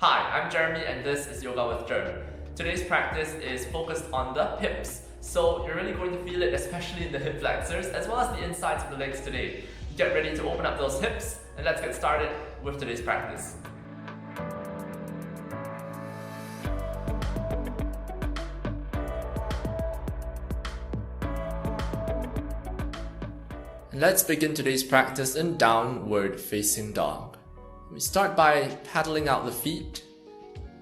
Hi, I'm Jeremy and this is Yoga with Jeremy. Today's practice is focused on the hips. So you're really going to feel it, especially in the hip flexors as well as the insides of the legs today. Get ready to open up those hips and let's get started with today's practice. Let's begin today's practice in downward facing dog. We start by paddling out the feet,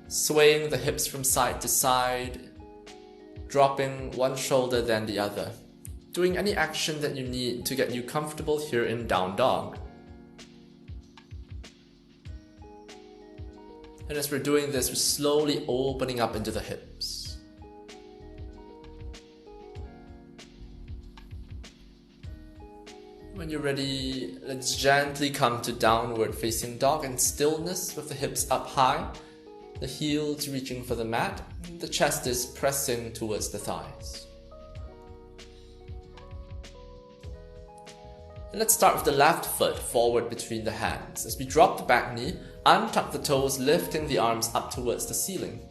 swaying the hips from side to side, dropping one shoulder then the other, doing any action that you need to get you comfortable here in down dog. And as we're doing this, we're slowly opening up into the hips. When you're ready, let's gently come to downward facing dog in stillness with the hips up high, the heels reaching for the mat, the chest is pressing towards the thighs. And let's start with the left foot forward between the hands. As we drop the back knee, untuck the toes, lifting the arms up towards the ceiling.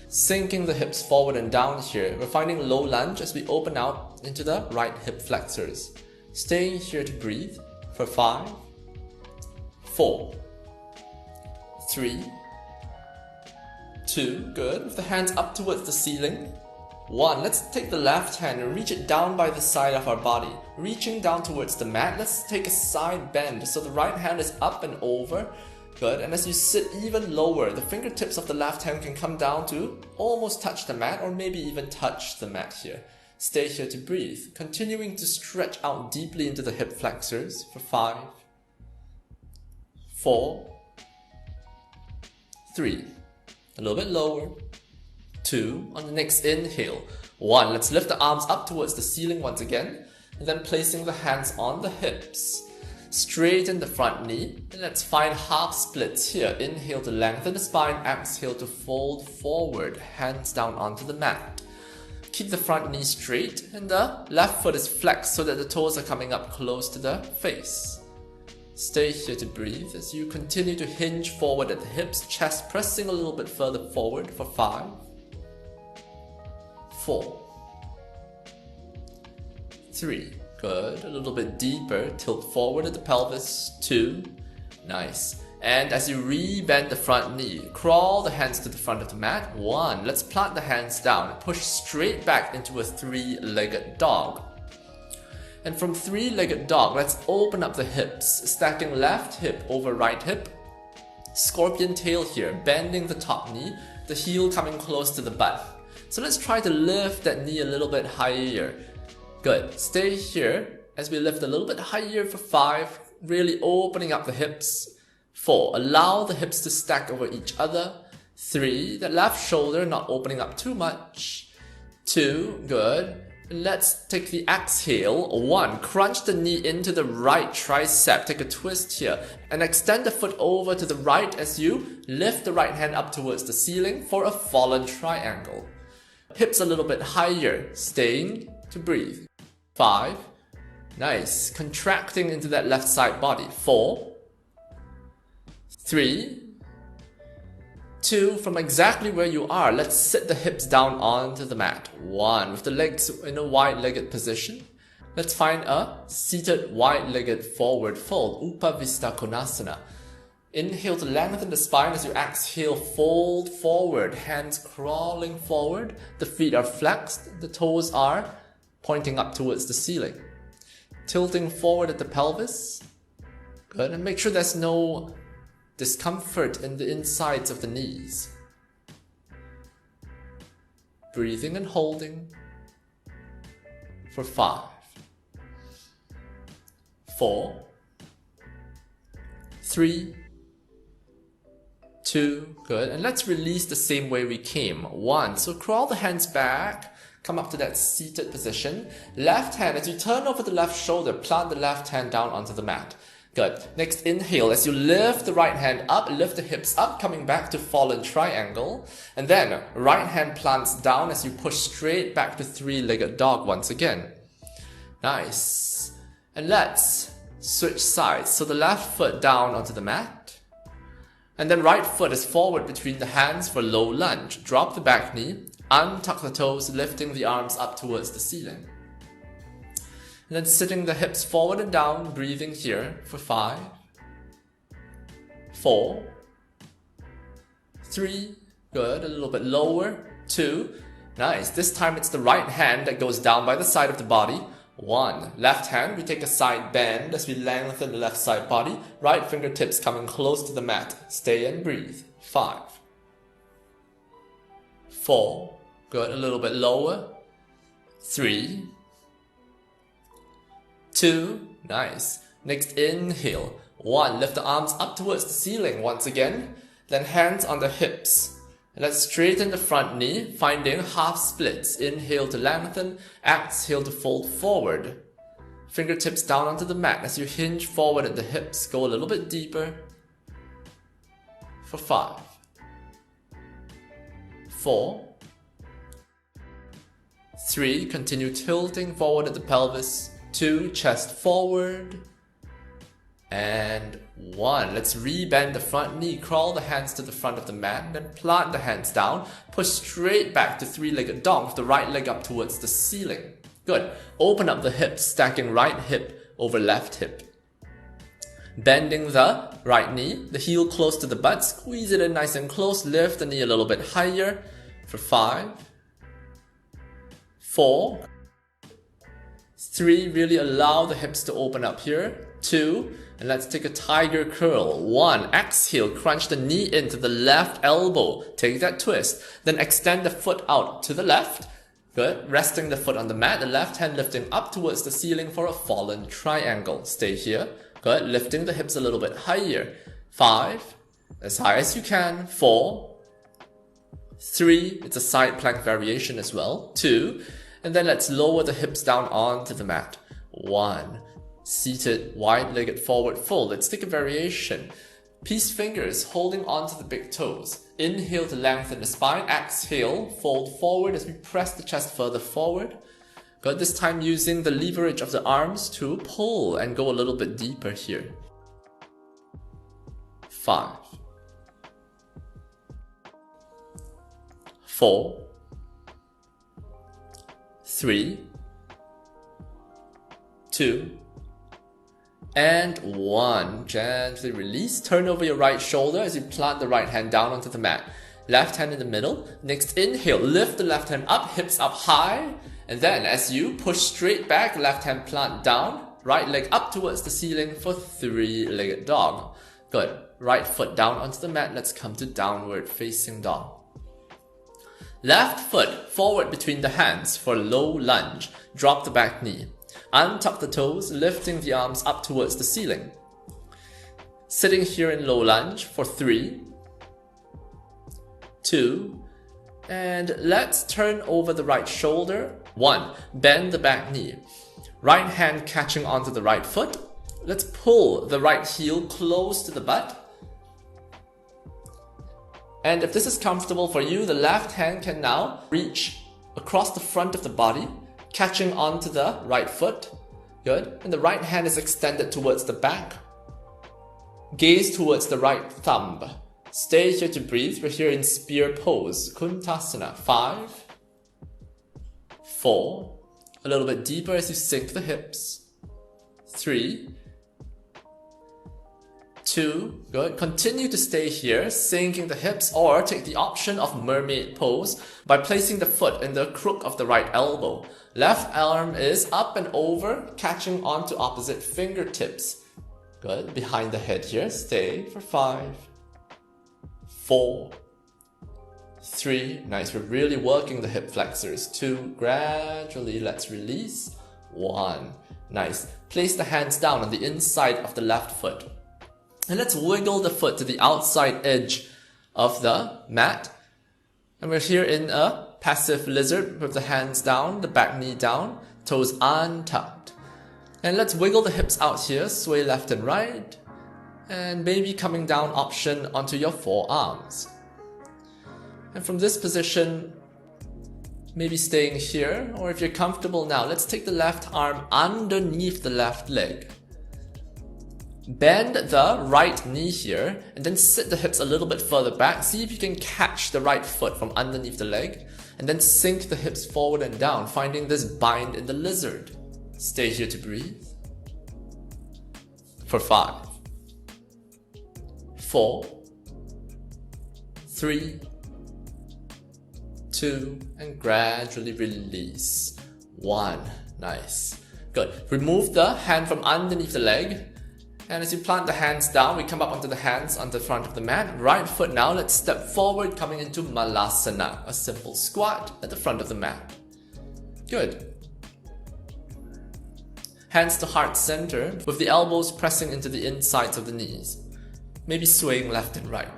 Sinking the hips forward and down here, we're finding low lunge as we open out into the right hip flexors. Staying here to breathe for 5, 4, 3, 2, good, with the hands up towards the ceiling. 1, let's take the left hand and reach it down by the side of our body. Reaching down towards the mat, let's take a side bend so the right hand is up and over. Good, and as you sit even lower, the fingertips of the left hand can come down to almost touch the mat or maybe even touch the mat here. Stay here to breathe, continuing to stretch out deeply into the hip flexors for 5, 4, 3, a little bit lower, 2, on the next inhale, 1, let's lift the arms up towards the ceiling once again, and then placing the hands on the hips, straighten the front knee, and let's find half splits here, inhale to lengthen the spine, exhale to fold forward, hands down onto the mat. Keep the front knee straight and the left foot is flexed so that the toes are coming up close to the face. Stay here to breathe as you continue to hinge forward at the hips, chest pressing a little bit further forward for 5, 4, 3, good, a little bit deeper, tilt forward at the pelvis, 2, nice. And as you re-bend the front knee, crawl the hands to the front of the mat. 1, let's plant the hands down and push straight back into a 3-legged dog. And from 3-legged dog, let's open up the hips, stacking left hip over right hip. Scorpion tail here, bending the top knee, the heel coming close to the butt. So let's try to lift that knee a little bit higher. Good, stay here as we lift a little bit higher for 5, really opening up the hips. 4, allow the hips to stack over each other. 3, the left shoulder not opening up too much. 2, good. Let's take the exhale. 1, crunch the knee into the right tricep. Take a twist here and extend the foot over to the right as you lift the right hand up towards the ceiling for a fallen triangle. Hips a little bit higher, staying to breathe. 5, nice. Contracting into that left side body. 4, 3, 2, from exactly where you are, let's sit the hips down onto the mat. 1, with the legs in a wide-legged position. Let's find a seated wide-legged forward fold, Upavista Konasana. Inhale to lengthen the spine as you exhale, fold forward, hands crawling forward. The feet are flexed, the toes are pointing up towards the ceiling. Tilting forward at the pelvis. Good, and make sure there's no discomfort in the insides of the knees. Breathing and holding for 5, 4, 3, 2, good. And let's release the same way we came. 1, so crawl the hands back, come up to that seated position. Left hand, as you turn over the left shoulder, plant the left hand down onto the mat. Good. Next inhale, as you lift the right hand up, lift the hips up, coming back to fallen triangle. And then right hand plants down as you push straight back to 3-legged dog once again. Nice. And let's switch sides. So the left foot down onto the mat. And then right foot is forward between the hands for low lunge. Drop the back knee, untuck the toes, lifting the arms up towards the ceiling. And then sitting the hips forward and down, breathing here for 5, 4, 3, good, a little bit lower, 2, nice. This time it's the right hand that goes down by the side of the body. 1, left hand, we take a side bend as we lengthen the left side body. Right fingertips coming close to the mat. Stay and breathe. 5, 4, good, a little bit lower. 3, 2, nice. Next inhale. 1, lift the arms up towards the ceiling once again. Then hands on the hips. Let's straighten the front knee, finding half splits. Inhale to lengthen, exhale to fold forward. Fingertips down onto the mat as you hinge forward at the hips. Go a little bit deeper. For 5, 4, 3, continue tilting forward at the pelvis. 2, chest forward. And 1, let's rebend the front knee, crawl the hands to the front of the mat, then plant the hands down, push straight back to 3-legged dog with the right leg up towards the ceiling. Good, open up the hips, stacking right hip over left hip. Bending the right knee, the heel close to the butt, squeeze it in nice and close, lift the knee a little bit higher for 5, 4, 3, really allow the hips to open up here, 2, and let's take a tiger curl. 1, exhale, crunch the knee into the left elbow. Take that twist. Then extend the foot out to the left. Good. Resting the foot on the mat. The left hand lifting up towards the ceiling for a fallen triangle. Stay here. Good. Lifting the hips a little bit higher. 5, as high as you can. 4, 3, it's a side plank variation as well. 2, and then let's lower the hips down onto the mat. 1, seated, wide-legged forward fold. Let's take a variation. Peace fingers holding onto the big toes. Inhale to lengthen the spine. Exhale, fold forward as we press the chest further forward. Good, this time using the leverage of the arms to pull and go a little bit deeper here. 5, 4, 3, 2, and 1. Gently release. Turn over your right shoulder as you plant the right hand down onto the mat. Left hand in the middle. Next inhale, lift the left hand up, hips up high. And then as you push straight back, left hand plant down. Right leg up towards the ceiling for 3-legged dog. Good. Right foot down onto the mat. Let's come to downward facing dog. Left foot forward between the hands for low lunge. Drop the back knee. Untuck the toes, lifting the arms up towards the ceiling. Sitting here in low lunge for 3, 2, and let's turn over the right shoulder. 1, bend the back knee. Right hand catching onto the right foot. Let's pull the right heel close to the butt. And if this is comfortable for you, the left hand can now reach across the front of the body, catching onto the right foot. Good. And the right hand is extended towards the back. Gaze towards the right thumb. Stay here to breathe. We're here in spear pose. Kuntasana. 5, 4. A little bit deeper as you sink the hips. 3, 2. Good. Continue to stay here, sinking the hips, or take the option of mermaid pose by placing the foot in the crook of the right elbow. Left arm is up and over, catching onto opposite fingertips. Good. Behind the head here. Stay for 5, 4, 3. Nice. We're really working the hip flexors. 2. Gradually, let's release. 1. Nice. Place the hands down on the inside of the left foot. And let's wiggle the foot to the outside edge of the mat. And we're here in a passive lizard with the hands down, the back knee down, toes untucked. And let's wiggle the hips out here, sway left and right. And maybe coming down option onto your forearms. And from this position, maybe staying here, or if you're comfortable now, let's take the left arm underneath the left leg. Bend the right knee here and then sit the hips a little bit further back. See if you can catch the right foot from underneath the leg and then sink the hips forward and down, finding this bind in the lizard. Stay here to breathe. For 5, 4, 3, 2, and gradually release. 1. Nice. Good. Remove the hand from underneath the leg. And as you plant the hands down, we come up onto the hands on the front of the mat. Right foot now, let's step forward, coming into Malasana, a simple squat at the front of the mat. Good. Hands to heart center, with the elbows pressing into the insides of the knees. Maybe swaying left and right.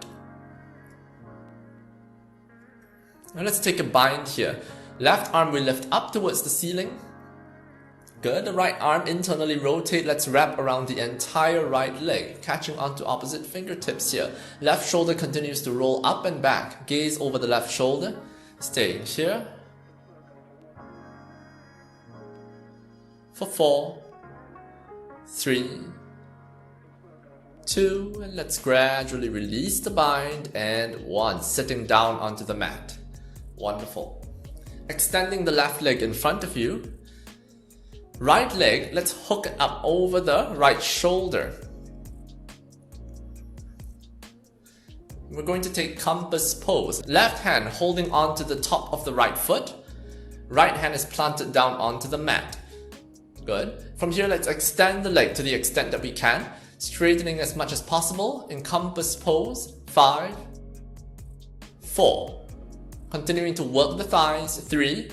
Now let's take a bind here. Left arm we lift up towards the ceiling. Good. The right arm internally rotate. Let's wrap around the entire right leg, catching onto opposite fingertips here. Left shoulder continues to roll up and back. Gaze over the left shoulder. Staying here. For 4, 3, 2, and let's gradually release the bind, and 1, sitting down onto the mat. Wonderful. Extending the left leg in front of you. Right leg, let's hook it up over the right shoulder. We're going to take compass pose. Left hand holding onto the top of the right foot. Right hand is planted down onto the mat. Good. From here, let's extend the leg to the extent that we can, straightening as much as possible in compass pose. 5, 4. Continuing to work the thighs. 3,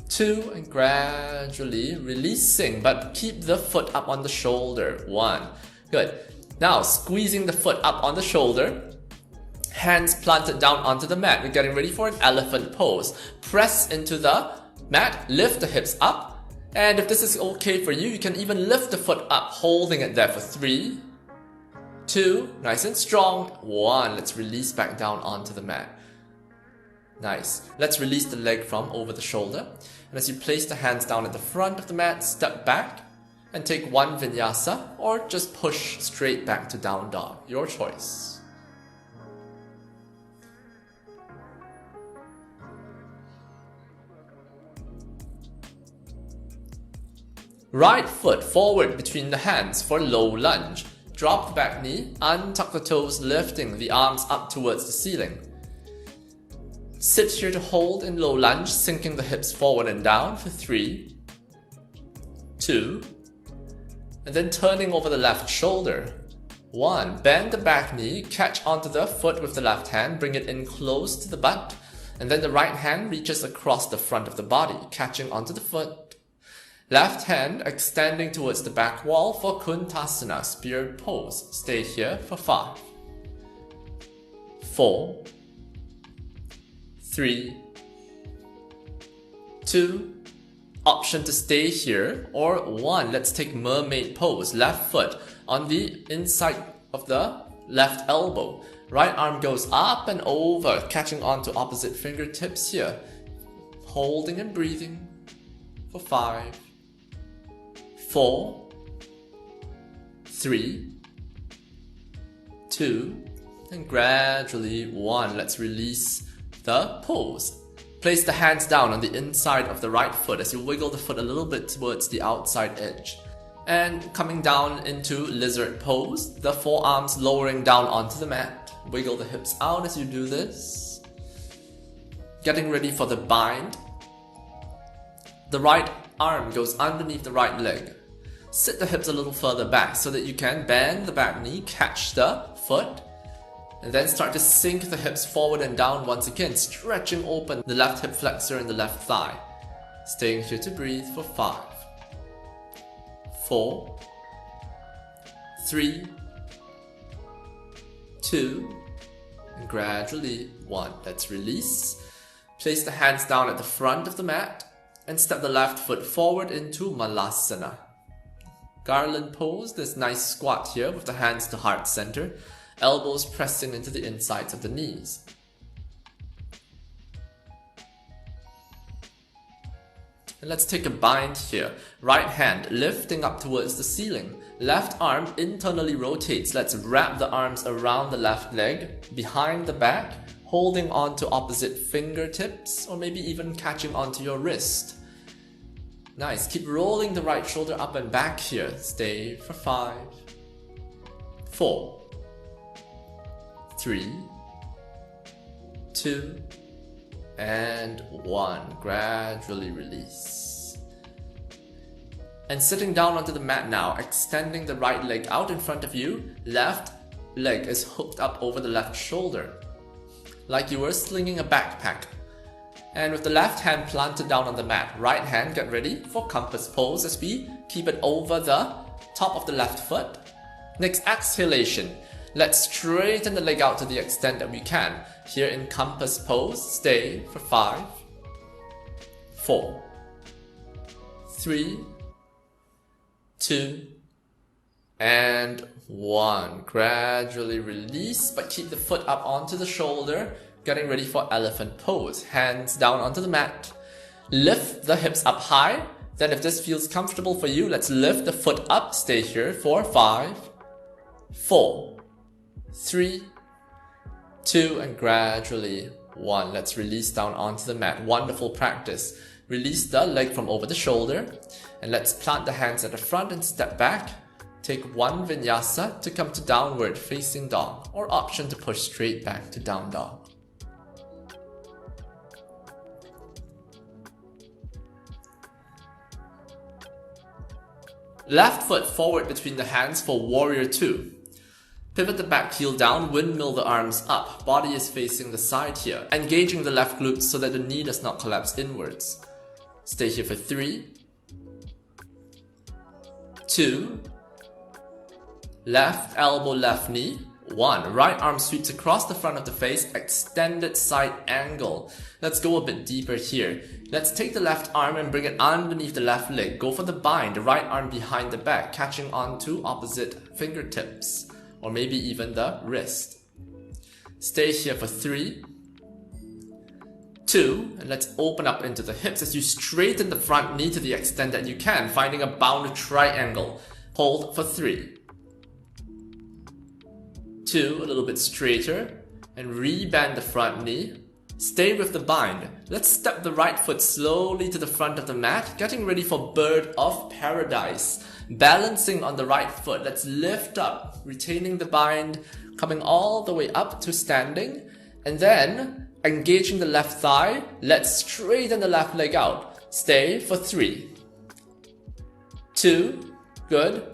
2, and gradually releasing, but keep the foot up on the shoulder. 1. Good. Now squeezing the foot up on the shoulder, hands planted down onto the mat. We're getting ready for an elephant pose. Press into the mat, lift the hips up, and if this is okay for you, you can even lift the foot up, holding it there for 3, 2, nice and strong. 1, let's release back down onto the mat. Nice. Let's release the leg from over the shoulder. And as you place the hands down at the front of the mat, step back and take 1 vinyasa, or just push straight back to down dog. Your choice. Right foot forward between the hands for low lunge. Drop the back knee, untuck the toes, lifting the arms up towards the ceiling. Sit here to hold in low lunge, sinking the hips forward and down for 3, 2, and then turning over the left shoulder. 1, bend the back knee, catch onto the foot with the left hand, bring it in close to the butt, and then the right hand reaches across the front of the body, catching onto the foot. Left hand extending towards the back wall for Kuntasana, spirit pose. Stay here for 5, 4, 3, 2, option to stay here, or 1, let's take mermaid pose. Left foot on the inside of the left elbow. Right arm goes up and over, catching onto opposite fingertips here. Holding and breathing for 5, 4, 3, 2, and gradually 1. Let's release the pose. Place the hands down on the inside of the right foot as you wiggle the foot a little bit towards the outside edge. And coming down into lizard pose, the forearms lowering down onto the mat. Wiggle the hips out as you do this. Getting ready for the bind. The right arm goes underneath the right leg. Sit the hips a little further back so that you can bend the back knee, catch the foot, and then start to sink the hips forward and down once again, stretching open the left hip flexor and the left thigh. Staying here to breathe for 5, 4, 3, 2, and gradually 1. Let's release. Place the hands down at the front of the mat and step the left foot forward into Malasana. Garland pose, this nice squat here with the hands to heart center. Elbows pressing into the insides of the knees. And let's take a bind here. Right hand lifting up towards the ceiling. Left arm internally rotates. Let's wrap the arms around the left leg, behind the back, holding on to opposite fingertips, or maybe even catching onto your wrist. Nice. Keep rolling the right shoulder up and back here. Stay for 5, 4, 3, 2, and 1. Gradually release. And sitting down onto the mat now, extending the right leg out in front of you. Left leg is hooked up over the left shoulder, like you were slinging a backpack. And with the left hand planted down on the mat, right hand get ready for compass pose as we keep it over the top of the left foot. Next exhalation, let's straighten the leg out to the extent that we can. Here in compass pose, stay for 5, 4, 3, 2, and 1. Gradually release, but keep the foot up onto the shoulder. Getting ready for elephant pose. Hands down onto the mat. Lift the hips up high. Then if this feels comfortable for you, let's lift the foot up. Stay here for 5, 4, 3, 2, and gradually 1. Let's release down onto the mat. Wonderful practice. Release the leg from over the shoulder. And let's plant the hands at the front and step back. Take one vinyasa to come to downward facing dog, or option to push straight back to down dog. Left foot forward between the hands for warrior 2. Pivot the back heel down, windmill the arms up. Body is facing the side here. Engaging the left glutes so that the knee does not collapse inwards. Stay here for 3, 2, left elbow, left knee, 1. Right arm sweeps across the front of the face, extended side angle. Let's go a bit deeper here. Let's take the left arm and bring it underneath the left leg. Go for the bind, the right arm behind the back, catching onto opposite fingertips, or maybe even the wrist. Stay here for 3, 2, and let's open up into the hips as you straighten the front knee to the extent that you can, finding a bound triangle. Hold for 3, 2, a little bit straighter, and rebend the front knee. Stay with the bind. Let's step the right foot slowly to the front of the mat, getting ready for bird of paradise. Balancing on the right foot, let's lift up, retaining the bind, coming all the way up to standing, and then engaging the left thigh. Let's straighten the left leg out. Stay for 3, 2, good,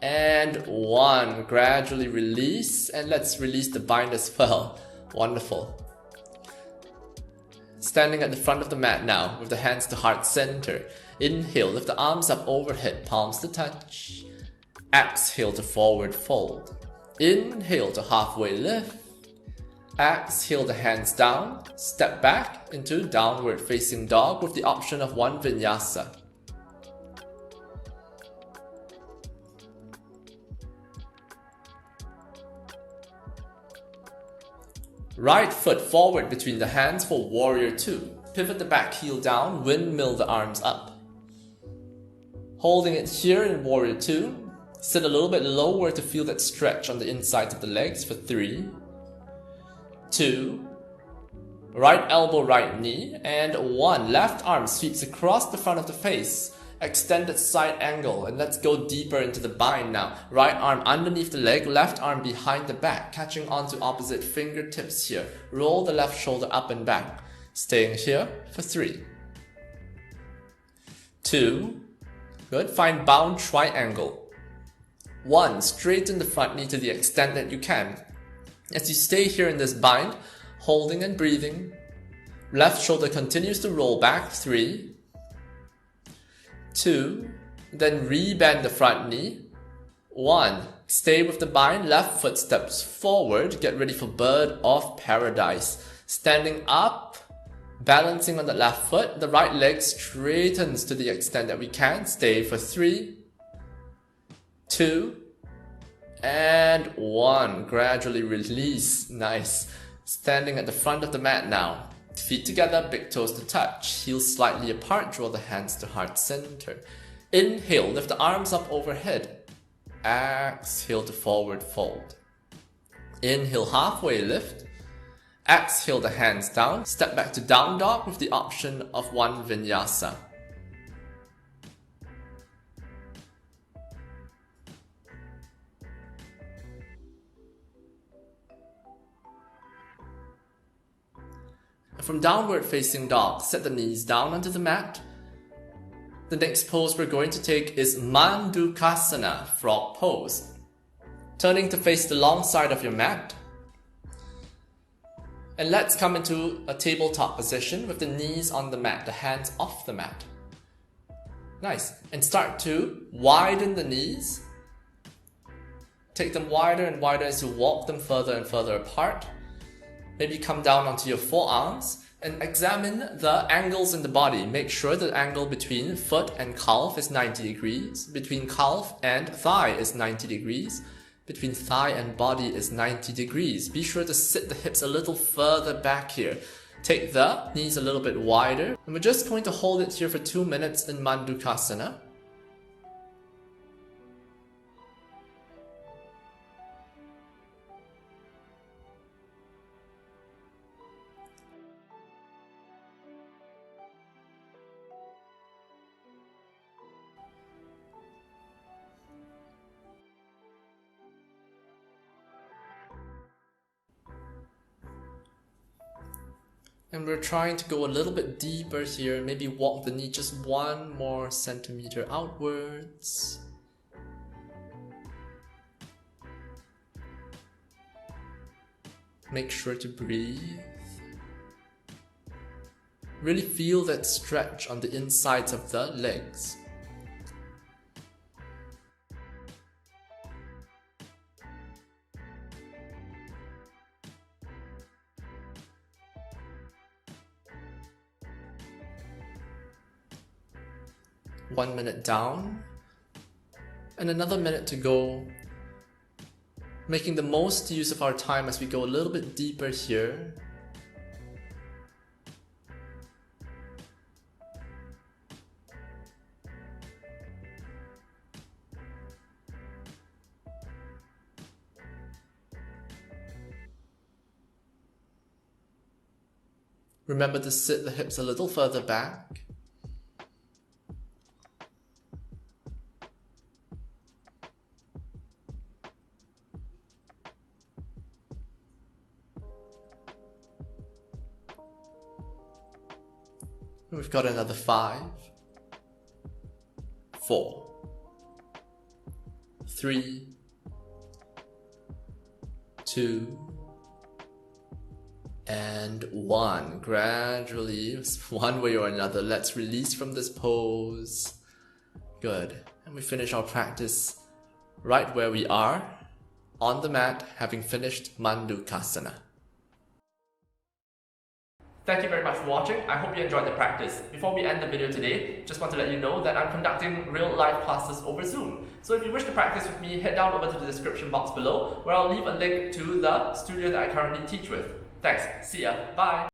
and 1. Gradually release, and let's release the bind as well. Wonderful. Standing at the front of the mat now with the hands to heart center. Inhale, lift the arms up overhead, palms to touch. Exhale to forward fold. Inhale to halfway lift. Exhale the hands down. Step back into downward facing dog with the option of one vinyasa. Right foot forward between the hands for warrior 2. Pivot the back heel down, windmill the arms up. Holding it here in warrior 2. Sit a little bit lower to feel that stretch on the insides of the legs for 3, 2, right elbow, right knee, and 1. Left arm sweeps across the front of the face. Extended side angle, and let's go deeper into the bind now. Right arm underneath the leg, left arm behind the back, catching onto opposite fingertips here. Roll the left shoulder up and back. Staying here for 3, 2, good. Find bound triangle. 1. Straighten the front knee to the extent that you can. As you stay here in this bind, holding and breathing. Left shoulder continues to roll back. 3, 2, then rebend the front knee. 1. Stay with the bind, left foot steps forward, get ready for bird of paradise. Standing up, balancing on the left foot, the right leg straightens to the extent that we can. Stay for 3, 2, and 1. Gradually release. Nice. Standing at the front of the mat now. feet together, big toes to touch, heels slightly apart, draw the hands to heart center. Inhale, lift the arms up overhead. Exhale to forward fold. Inhale, halfway lift. Exhale the hands down. Step back to down dog with the option of one vinyasa. From downward facing dog, set the knees down onto the mat. The next pose we're going to take is Mandukasana, frog pose. Turning to face the long side of your mat. And let's come into a tabletop position with the knees on the mat, the hands off the mat. Nice. And start to widen the knees. Take them wider and wider as you walk them further and further apart. Maybe come down onto your forearms and examine the angles in the body. Make sure the angle between foot and calf is 90 degrees. Between calf and thigh is 90 degrees. Between thigh and body is 90 degrees. Be sure to sit the hips a little further back here. Take the knees a little bit wider. And we're just going to hold it here for 2 minutes in Mandukasana. And we're trying to go a little bit deeper here, maybe walk the knee just 1 more centimeter outwards. Make sure to breathe. Really feel that stretch on the insides of the legs. One minute down, and another minute to go. Making the most use of our time as we go a little bit deeper here. Remember to sit the hips a little further back. We've got another 5, 4, 3, 2, and 1. Gradually, one way or another, let's release from this pose. Good. And we finish our practice right where we are, on the mat, having finished Mandukasana. Thank you very much for watching. I hope you enjoyed the practice. Before we end the video today, just want to let you know that I'm conducting real life classes over Zoom. So if you wish to practice with me, head down over to the description box below, where I'll leave a link to the studio that I currently teach with. Thanks. See ya. Bye.